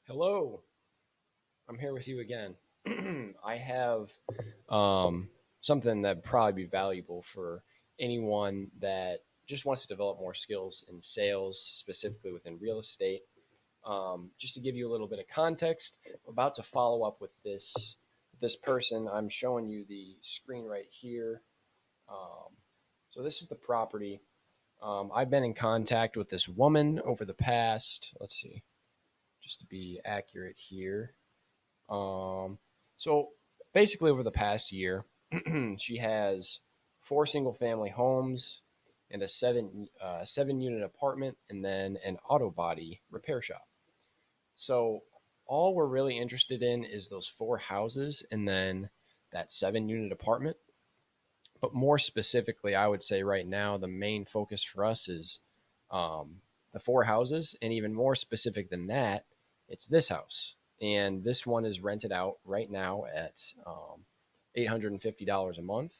Hello, I'm here with you again. I have um, something that'd probably be valuable for anyone that just wants to develop more skills in sales, specifically within real estate. Just to give you a little bit of context, I'm about to follow up with this person. I'm showing you the screen right here. Um, so this is the property. I've been in contact with this woman over the past. Let's see, just to be accurate here. Um, so basically, over the past year, she has four single family homes and a seven unit apartment, and then an auto body repair shop. So all we're really interested in is those four houses and then that 7 unit apartment. But more specifically, I would say right now the main focus for us is the four houses, and even more specific than that, it's this house. And this one is rented out right now at $850 a month.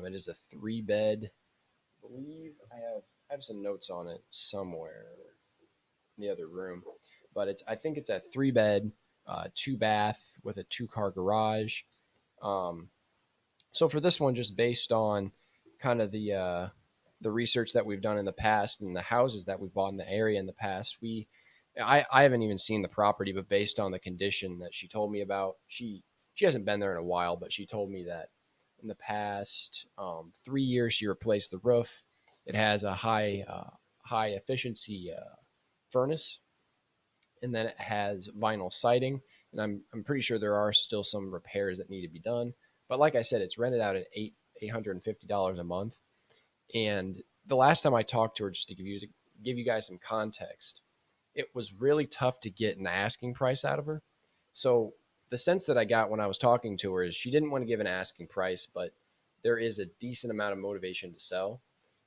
It is a three bed. I believe I have some notes on it somewhere in the other room, but I think it's a three bed, two bath with a two-car garage. Um, so for this one, just based on kind of the research that we've done in the past and the houses that we've bought in the area in the past, I haven't even seen the property, but based on the condition that she told me about, she hasn't been there in a while, but she told me that in the past 3 years she replaced the roof. It has a high efficiency furnace, and then it has vinyl siding. And I'm pretty sure there are still some repairs that need to be done. But like I said, it's rented out at $850 a month. And the last time I talked to her, just to give you guys some context, it was really tough to get an asking price out of her. So the sense that I got when I was talking to her is she didn't want to give an asking price, but there is a decent amount of motivation to sell.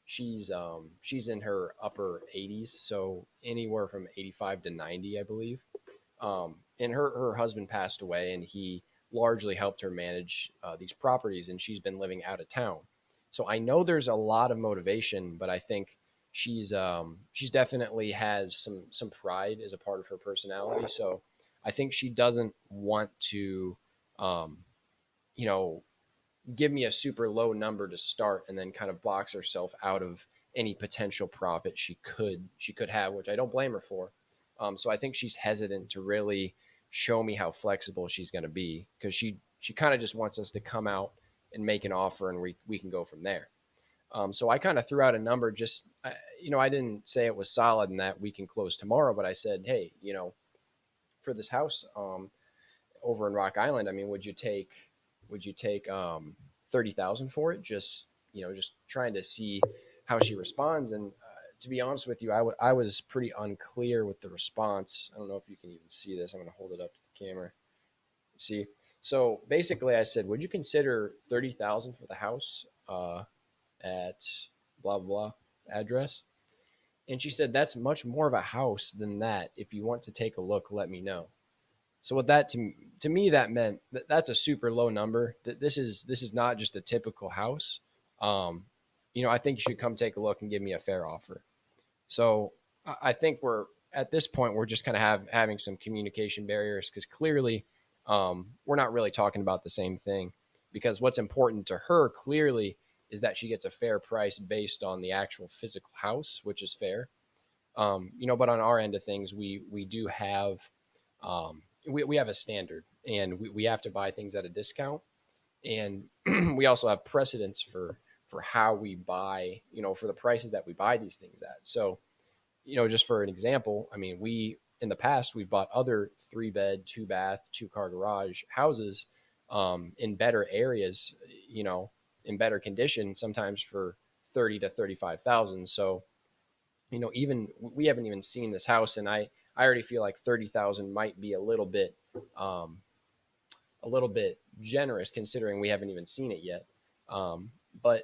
She's in her upper 80s, so anywhere from 85 to 90, I believe. And her husband passed away, and he largely helped her manage these properties, and she's been living out of town. So I know there's a lot of motivation, but I think she's definitely has some pride as a part of her personality. So I think she doesn't want to, um, you know, give me a super low number to start and then kind of box herself out of any potential profit she could have, which I don't blame her for. So I think she's hesitant to really show me how flexible she's going to be because she kind of just wants us to come out and make an offer and we can go from there. So I kind of threw out a number. I didn't say it was solid and that we can close tomorrow, but I said, hey, for this house, over in Rock Island, I mean, would you take 30,000 for it? Just trying to see how she responds. And to be honest with you, I was pretty unclear with the response. I don't know if you can even see this. I'm going to hold it up to the camera. See, so basically, I said, would you consider 30,000 for the house at blah blah blah address? And she said, that's much more of a house than that. If you want to take a look, let me know. So what that to me that meant that's a super low number. That this is not just a typical house. Um, I think you should come take a look and give me a fair offer. So I think we're at this point we're just kind of having some communication barriers because clearly we're not really talking about the same thing. Because what's important to her clearly is that she gets a fair price based on the actual physical house, which is fair. But on our end of things, we do have we have a standard, and we have to buy things at a discount, and we also have precedents for how we buy, for the prices that we buy these things at. So, just for an example, I mean, we in the past we've bought other three bed, two bath, two car garage houses in better areas, in better condition, sometimes for 30 to 35,000. So even we haven't even seen this house, and I already feel like 30,000 might be um, a little bit generous considering we haven't even seen it yet. But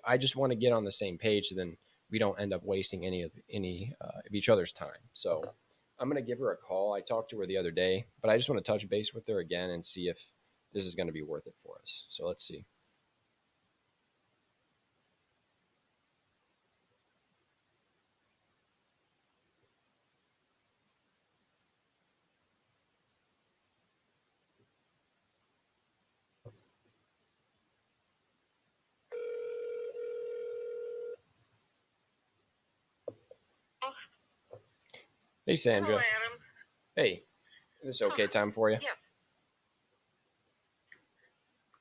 I just want to get on the same page, so then we don't end up wasting any of each other's time. So I'm gonna give her a call. I talked to her the other day, but I just want to touch base with her again and see if this is going to be worth it for us. So let's see. Hey, Hello, Sandra. Adam. Hey, is this Oh, okay time for you? yes.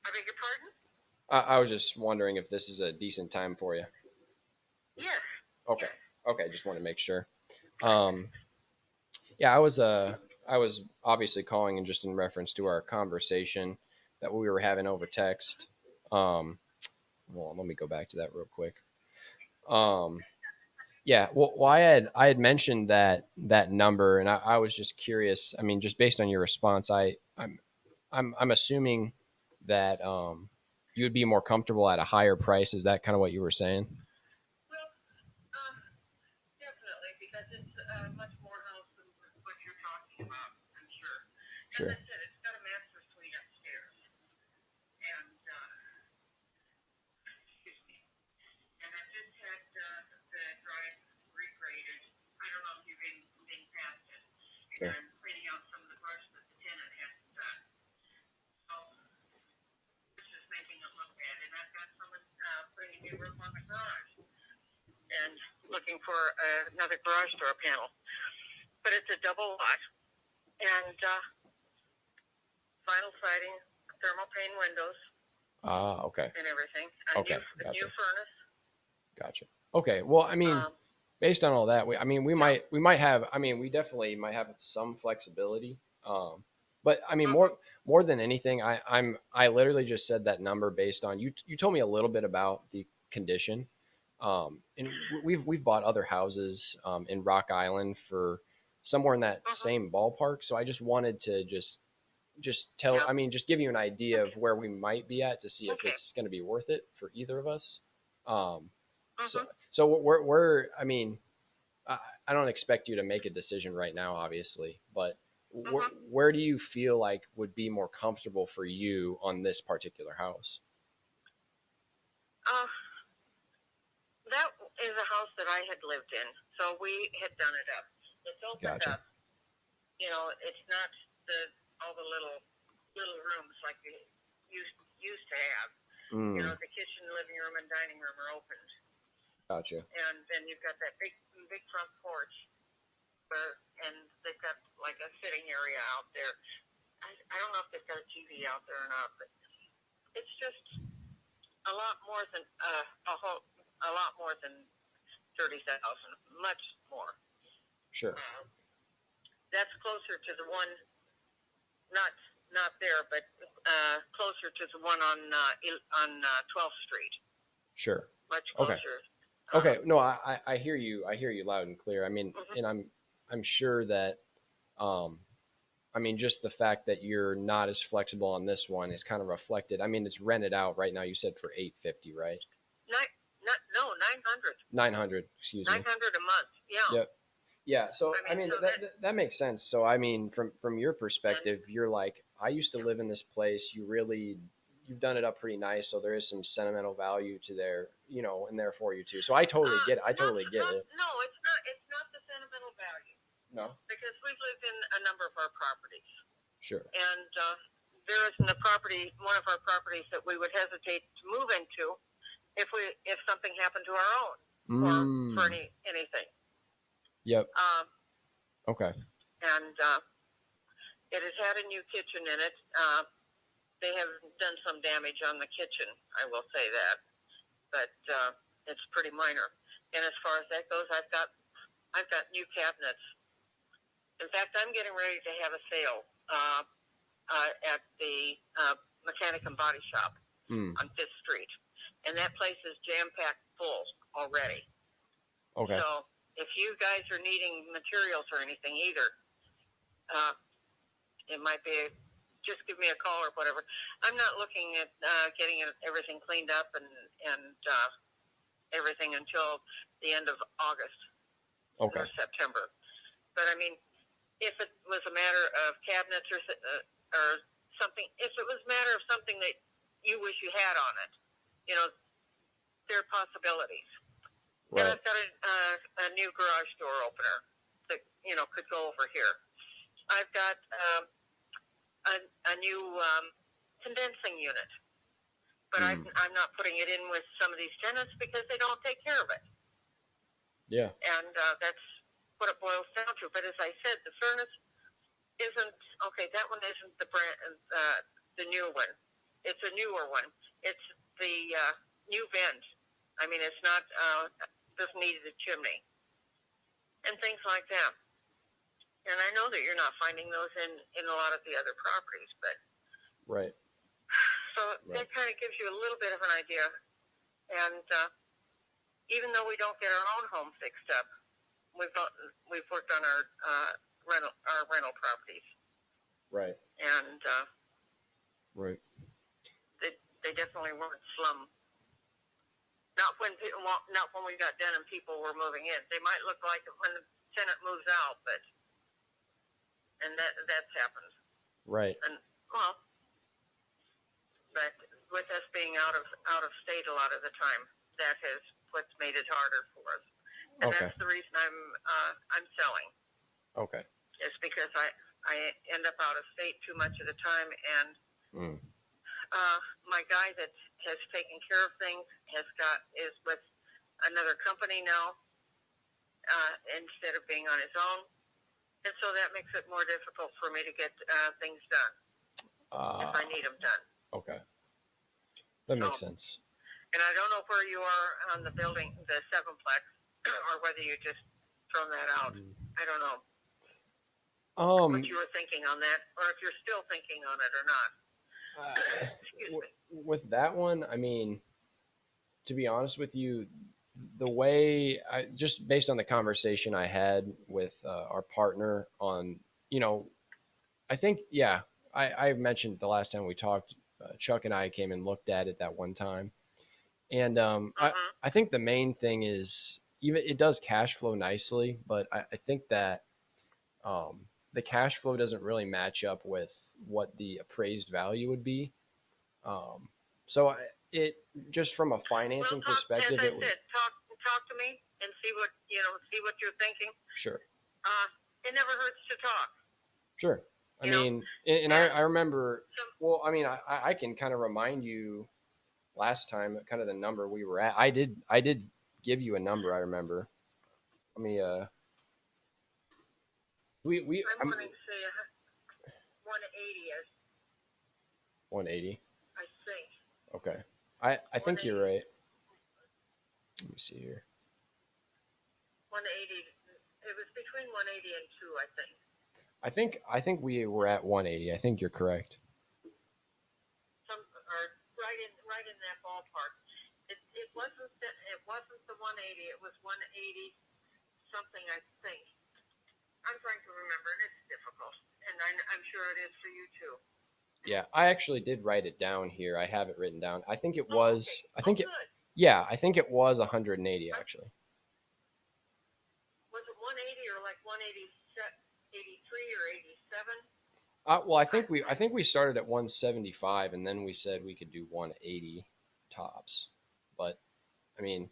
I beg your pardon? I was just wondering if this is a decent time for you. Yes. Okay. Yes. Okay. Just want to make sure. Fine. Um, yeah, I was obviously calling in just in reference to our conversation that we were having over text. Um, well, let me go back to that real quick. Um, yeah, well, I had mentioned that number, and I was just curious. I mean, just based on your response, I'm assuming that you would be more comfortable at a higher price. Is that kind of what you were saying? Well, uh, definitely, because it's much more house than what you're talking about, I'm sure. As I Sure. said, it's got a master suite upstairs. And, excuse me. And I just had the drive regraded. I don't know if you've been past it. And Sure. I'm cleaning out some of the brush that the tenant hasn't done. So, it's just making it look bad. And I've got someone putting a new roof on the garage. And looking for another garage door panel. But it's a double lot and vinyl siding, thermal pane windows, Ah, okay. and everything. Okay. A new Gotcha. furnace. Gotcha. Okay. Well, I mean, Um, based on all that, I mean, we yeah. might have. I mean, we definitely might have some flexibility. But I mean, Mm-hmm. more than anything, I literally just said that number based on you. You told me a little bit about the condition. And we've bought other houses in Rock Island for somewhere in that Mm-hmm. same ballpark. So I just wanted to just tell. Yeah. I mean, just give you an idea of Okay. where we might be at to see if Okay. it's going to be worth it for either of us. Um, so Mm-hmm. so we're I mean, I, I don't expect you to make a decision right now, obviously, but Mm-hmm. where do you feel like would be more comfortable for you on this particular house? Uh, that is a house that I had lived in, so we had done it up. It's opened Gotcha. up. You know, it's not the all the little rooms like we used to have. You know, Mm, the kitchen, living room, and dining room are opened, gotcha. and then you've got that big front porch where, and they've got like a sitting area out there. I don't know if they've got a TV out there or not, but it's just a lot more than a lot more than 30,000, much more. Sure. Uh, that's closer to the one, not not there, but closer to the one on 12th Street, Sure. much Okay. closer. Okay. No, I hear you. I hear you loud and clear. I mean, Mm-hmm. and I'm sure that um I mean, just the fact that you're not as flexible on this one is kind of reflected. I mean, it's rented out right now. You said for 850, right? No, 900. 900, excuse me. 900 a month. Yeah. Yep. Yeah. So I I mean, mean so that that makes sense. So I mean, from your and perspective, you're like, I used to yeah. live in this place. You've done it up pretty nice. So there is some sentimental value to there, in there for you too. So I totally get it. I Not totally get not it. no, it's not the sentimental value No. because we've lived in a number of our properties, Sure. and there isn't a property, one of our properties that we would hesitate to move into if something happened to our own or for Mm. anything. Yep. Um, Okay. and it has had a new kitchen in it. They have done some damage on the kitchen, I will say that, but it's pretty minor. And as far as that goes, I've got new cabinets. In fact, I'm getting ready to have a sale at the Mechanic and Body Shop Mm. on Fifth Street, and that place is jam packed full already. Okay. So if you guys are needing materials or anything either, uh, it might be just give me a call or whatever. I'm not looking at getting everything cleaned up and everything until the end of August Okay. or September. But I mean, if it was a matter of cabinets or something, if it was a matter of something that you wish you had on it, you know, there are possibilities. And Right. I've got a new garage door opener that could go over here. I've got a new condensing unit, but Mm. I'm not putting it in with some of these tenants because they don't take care of it, Yeah. and that's what it boils down to. But as I said, the furnace isn't okay. That one isn't the new one. It's a newer one. It's the new vent. I mean, it's not doesn't need a chimney and things like that. And I know that you're not finding those in a lot of the other properties, but right. So that kind of gives you a little bit of an idea. And even though we don't get our own home fixed up, we've worked on our rental properties. Right. And right. They definitely weren't slum. Not when we got done and people were moving in. They might look like it when the tenant moves out, and that's happened. Right. And well, but with us being out of state a lot of the time, that has what's made it harder for us. And that's the reason I'm selling. Okay. It's because I end up out of state too much of the time, and my guy that has taken care of things is with another company now instead of being on his own, and so that makes it more difficult for me to get things done if I need them done. Okay, that makes sense. And I don't know where you are on the building, the sevenplex, or whether you just thrown that out. I don't know. What you were thinking on that, or if you're still thinking on it or not. Excuse me. With that one, I mean, to be honest with you, the way just based on the conversation I had with our partner on, I think, I mentioned the last time we talked, Chuck and I came and looked at it that one time. And I think the main thing is even it does cash flow nicely, but I think that the cash flow doesn't really match up with what the appraised value would be. So it just from a financing perspective, as I said, talk to me and see what you're thinking. Sure. It never hurts to talk. Sure. I mean, and I remember. Well, I mean, I can kind of remind you last time kind of the number we were at. I did give you a number. I remember. Let me. I'm wanting to say 180 is. 180. I think. Okay. I think you're right. Let me see here. 180. It was between 180 and 2, I think. I think we were at 180. I think you're correct. Right in that ballpark. It wasn't the 180. It was 180 something, I think. I'm trying to remember, and it's difficult, and I'm sure it is for you too. Yeah, I actually did write it down here. I have it written down. I think it was. Okay. I think it. Yeah, I think it was 180 actually. Was it 180 or like 183 or 87? Well, I think we started at 175, and then we said we could do 180 tops. But I mean,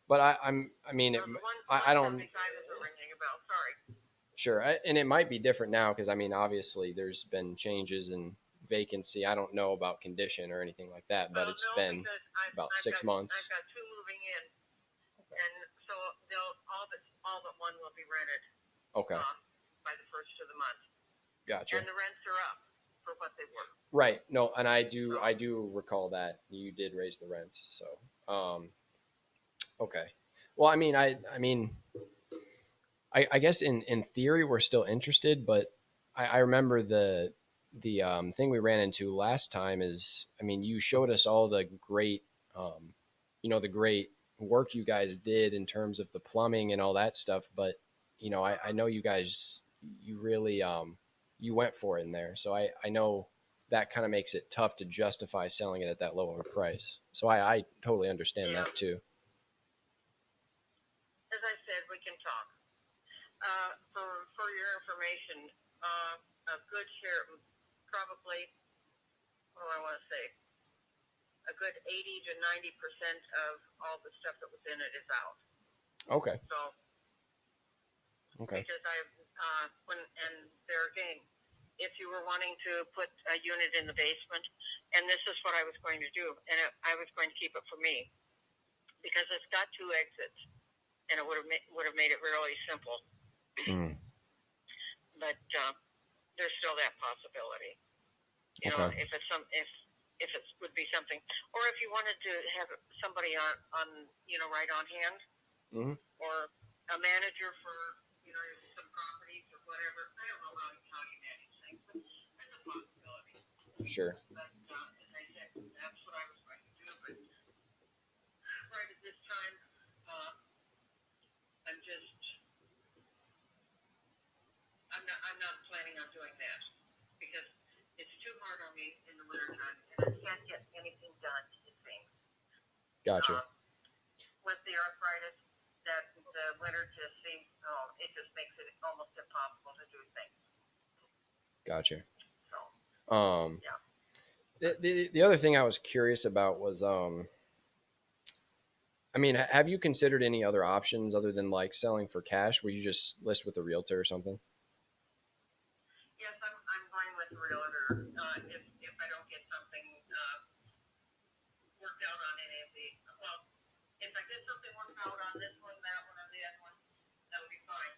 but I mean, I don't. Sorry. Sure, and it might be different now because I mean, obviously, there's been changes in vacancy. I don't know about condition or anything like that, but it's been about 6 months. I've got 2 moving in, and so all but one will be rented. Okay. By the first of the month. Gotcha. And the rents are up for what they were. Right. No, and I do recall that you did raise the rents. So, okay. Well, I mean, I guess in theory we're still interested, but I remember the thing we ran into last time is, I mean, you showed us all the great, the great work you guys did in terms of the plumbing and all that stuff, but I know you guys, you really, you went for it in there. So I know that kind of makes it tough to justify selling it at that lower price. So I totally understand that too. As I said, we can talk. For your information, a good share, probably, what do I want to say? A good 80 to 90% of all the stuff that was in it is out. Okay. So. Okay. Because and there again, if you were wanting to put a unit in the basement, and this is what I was going to do, and I was going to keep it for me, because it's got 2 exits. and it would have made it really simple. Mm. But there's still that possibility. You know, Okay. if it would be something, or if you wanted to have somebody on right on hand, Mm-hmm. or a manager for some properties or whatever. I don't know how you manage things, but that's a possibility. Sure. But as I said, that's what I was going to do. But right at this time, I'm just I'm not planning on doing that because it's too hard on me in the wintertime, and I can't get anything done. It seems. Gotcha. With the arthritis, that the winter just seems it just makes it almost impossible to do things. Gotcha. So Yeah. The, The other thing I was curious about was I mean, have you considered any other options other than like selling for cash where you just list with a realtor or something? yes, I'm going with a realtor if I don't get something worked out on any of the. Well, if I get something worked out on this one, that one, or the other one, that would be fine.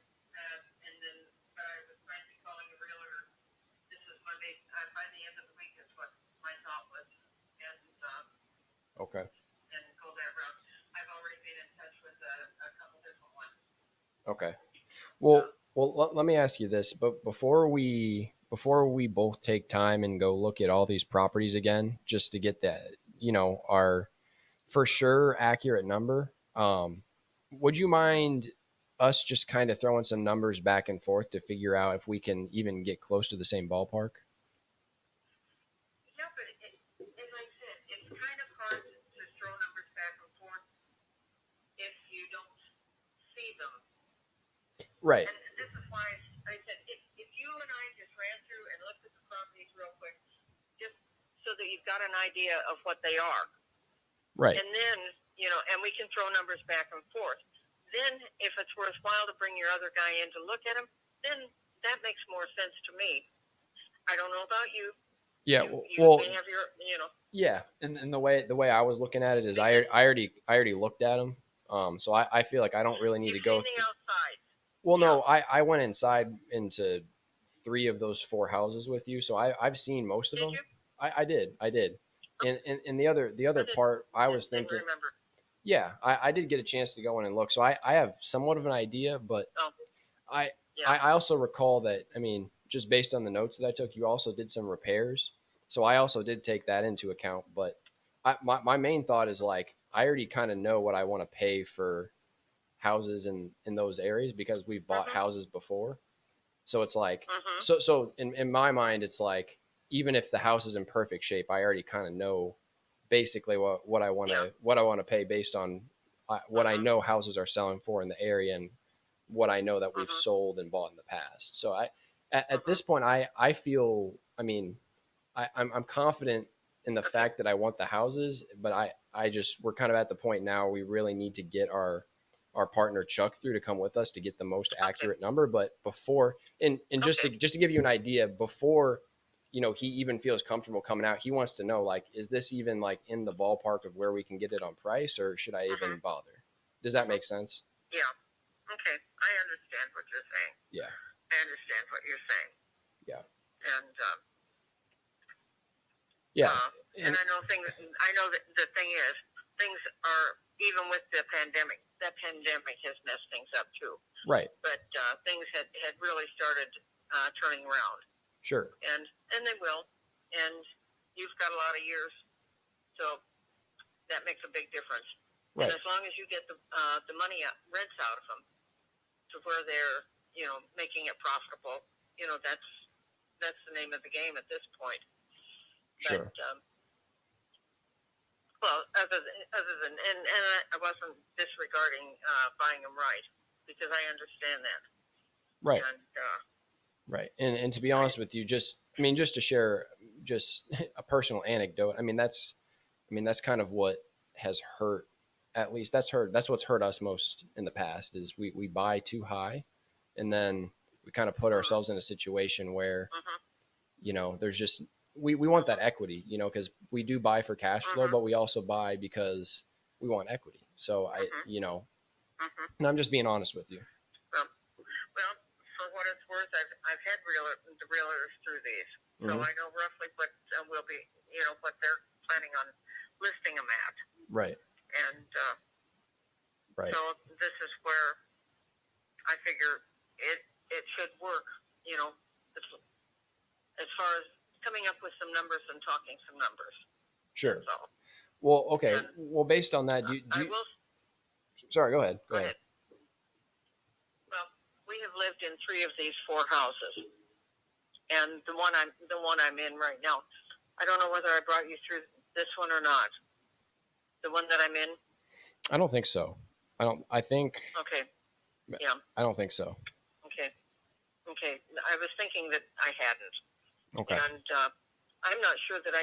And then, but I was going to be calling a realtor. This is Monday. By the end of the week is what my thought was, Okay. and go that route. I've already been in touch with a couple different ones. Okay. Well, let me ask you this, but before we both take time and go look at all these properties again, just to get that, our for sure accurate number, would you mind us just kind of throwing some numbers back and forth to figure out if we can even get close to the same ballpark? Yeah, but as I said, it's kind of hard to throw numbers back and forth if you don't see them. Right. And this is why I said if you and I just ran through and looked at the properties real quick, just so that you've got an idea of what they are, Right. and then and we can throw numbers back and forth. Then, if it's worthwhile to bring your other guy in to look at them, then that makes more sense to me. I don't know about you. Yeah. You Well, may have your. yeah. And the way I was looking at it is Because I already looked at them. So I feel like I don't really need to you've go. seen the outside. Well, Yeah. no, I went inside into three of those four houses with you, so I've seen most of Did them. you? I did. And the other I part I was didn't thinking, remember. yeah, I did get a chance to go in and look, so I have somewhat of an idea, but Oh, I yeah. I also recall that, I mean, just based on the notes that I took, you also did some repairs, so I also did take that into account. But my main thought is like I already kind of know what I want to pay for houses in those areas because we've bought Mhm. houses before. So it's like, Mhm. so in my mind, it's like, even if the house is in perfect shape, I already kind of know basically Yeah. what I want to pay based on what I Mhm. know houses are selling for in the area and what I know that we've Mhm. sold and bought in the past. So at Mhm. this point, I feel, I mean, I'm confident in the Okay. fact that I want the houses, but I just, we're kind of at the point now we really need to get our partner Chuck through to come with us to get the most Okay. accurate number. But before, and just Okay. to give you an idea, before he even feels comfortable coming out, he wants to know, like, is this even like in the ballpark of where we can get it on price, or should I Mhm. even bother? Does that Mhm. make sense? Yeah. Okay. I understand what you're saying. Yeah. I understand what you're saying. Yeah. And Yeah. and And I know things. I know that the thing is, things are even with the pandemic. That pandemic has messed things up too. right. But things had really started turning around, Sure. and they will. And you've got a lot of years, so that makes a big difference. And Right. as long as you get the money rents out of them to where they're making it profitable, that's the name of the game at this point. But Sure. well, other than and I wasn't disregarding buying them right because I understand that. Right. And Right. And to be honest with you, just, I mean, just to share just a personal anecdote, I mean that's kind of what has hurt, at least that's what's hurt us most in the past, is we buy too high, and then we kind of put mm-hmm, ourselves in a situation where, mm-hmm, there's just, we want that equity, because we do buy for cash flow, mm-hmm, but we also buy because we want equity. So mm-hmm, Mm-hmm. And I'm just being honest with you. Well, well, for what it's worth, I've had the realtors through these, so Mm-hmm. I know roughly what will be, what they're planning on listing them at, Right. and Right. so this is where I figure it should work, you know, as far as coming up with some numbers and talking some numbers. Sure. That's all. Well, okay. And Well, based on that, I will. sorry, go ahead. Go ahead. Well, we have lived in 3 of these 4 houses, and the one I'm in right now. I don't know whether I brought you through this one or not. The one that I'm in. I don't think so. I think. Okay. Yeah. I don't think so. Okay. Okay. I was thinking that I hadn't. Okay. And I'm not sure that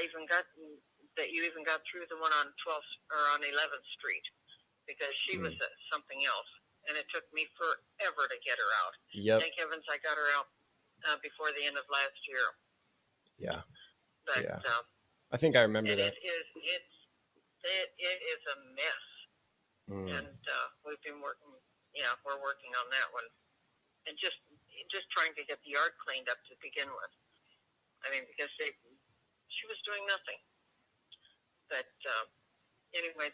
you even got through the one on 12th or on 11th Street, because she was something else, and it took me forever to get her out. Yep. Thank heavens I got her out before the end of last year. Yeah. But yeah. I think I remember that. It is a mess, and we've been working. Yeah, we're working on that one, and just trying to get the yard cleaned up to begin with. I mean, because she was doing nothing. But anyway,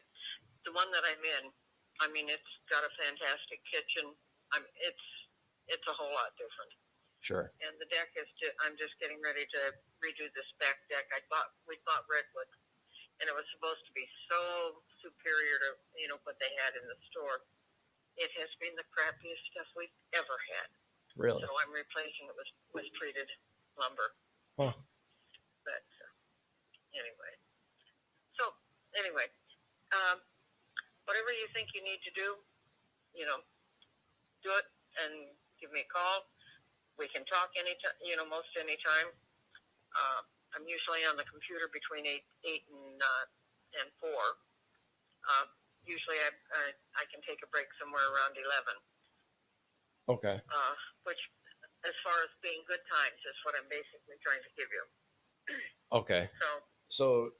the one that I'm in, I mean, it's got a fantastic kitchen. It's a whole lot different. Sure. And the deck I'm just getting ready to redo this back deck. We bought redwood, and it was supposed to be so superior to what they had in the store. It has been the crappiest stuff we've ever had. Really? So I'm replacing it with treated lumber. Huh. But anyway. So anyway, whatever you think you need to do, do it and give me a call. We can talk anytime, most anytime. I'm usually on the computer between 8 and 4. Usually I can take a break somewhere around 11. Okay. Which, as far as being good times, is what I'm basically trying to give you. Okay. So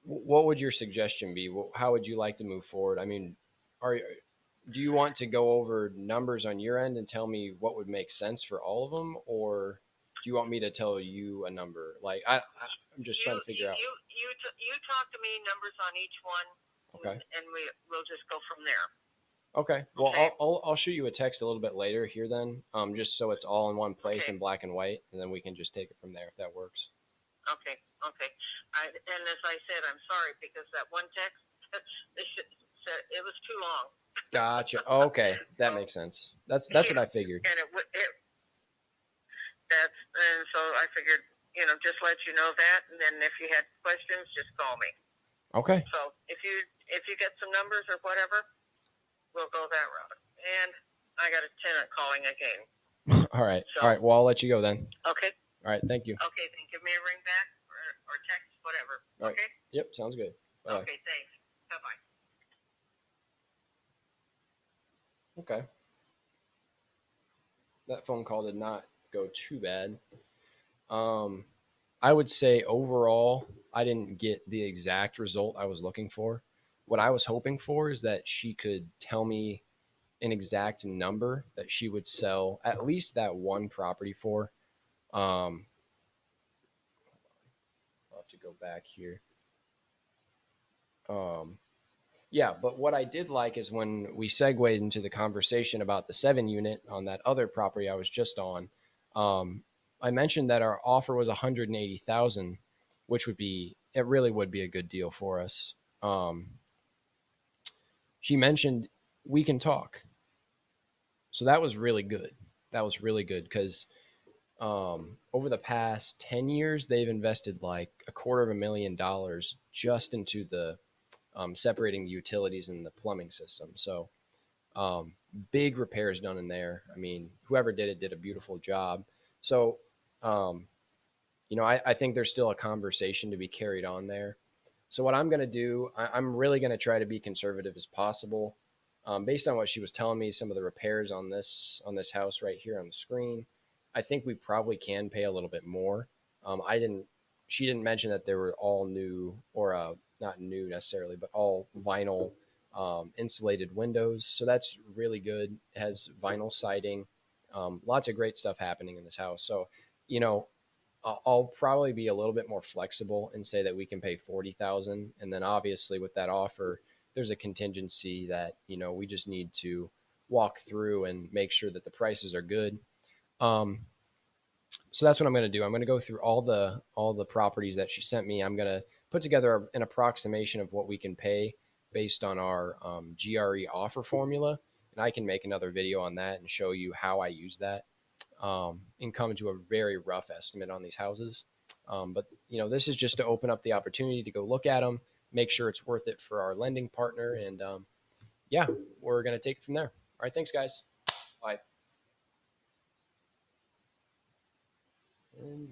what would your suggestion be? How would you like to move forward? I mean, do you want to go over numbers on your end and tell me what would make sense for all of them, or do you want me to tell you a number? Like I'm just trying to figure out. You talk to me numbers on each one. Okay. And we'll just go from there. Okay. Well, okay. I'll shoot you a text a little bit later here then, just so it's all in one place Okay. in black and white, and then we can just take it from there if that works. Okay. And as I said, I'm sorry because that one text, it was too long. Gotcha. Okay, that makes sense. That's what I figured. And and so I figured, just let you know that, and then if you had questions, just call me. Okay. So if you get some numbers or whatever, we'll go that route. And I got a tenant calling again. All right. All right. Well, I'll let you go then. Okay. All right. Thank you. Okay. Then give me a ring back or text, whatever. All right. Okay. Yep. Sounds good. Bye. Okay. Thanks. Bye-bye. Okay. That phone call did not go too bad. I would say overall, I didn't get the exact result I was looking for. What I was hoping for is that she could tell me an exact number that she would sell at least that one property for. I'll have to go back here. Yeah, but what I did like is when we segued into the conversation about the 7 unit on that other property I was just on. I mentioned that our offer was 180,000, which it really would be a good deal for us. She mentioned we can talk, so that was really good. That was really good because over the past 10 years, they've invested like $250,000 just into the separating the utilities and the plumbing system. So big repairs done in there. I mean, whoever did it did a beautiful job. So, I think there's still a conversation to be carried on there. So what I'm going to do, I'm really going to try to be conservative as possible. Based on what she was telling me, some of the repairs on this house right here on the screen, I think we probably can pay a little bit more. She didn't mention that they were all new or not new necessarily, but all vinyl insulated windows. So that's really good. It has vinyl siding. Lots of great stuff happening in this house. So, you know, I'll probably be a little bit more flexible and say that we can pay 40,000, and then obviously with that offer, there's a contingency that we just need to walk through and make sure that the prices are good. Um, so that's what I'm going to do. I'm going to go through all the properties that she sent me. I'm going to put together an approximation of what we can pay based on our GRE offer formula, and I can make another video on that and show you how I use that and come to a very rough estimate on these houses. But this is just to open up the opportunity to go look at them, make sure it's worth it for our lending partner, and yeah, we're going to take it from there. All right, thanks, guys. Bye. And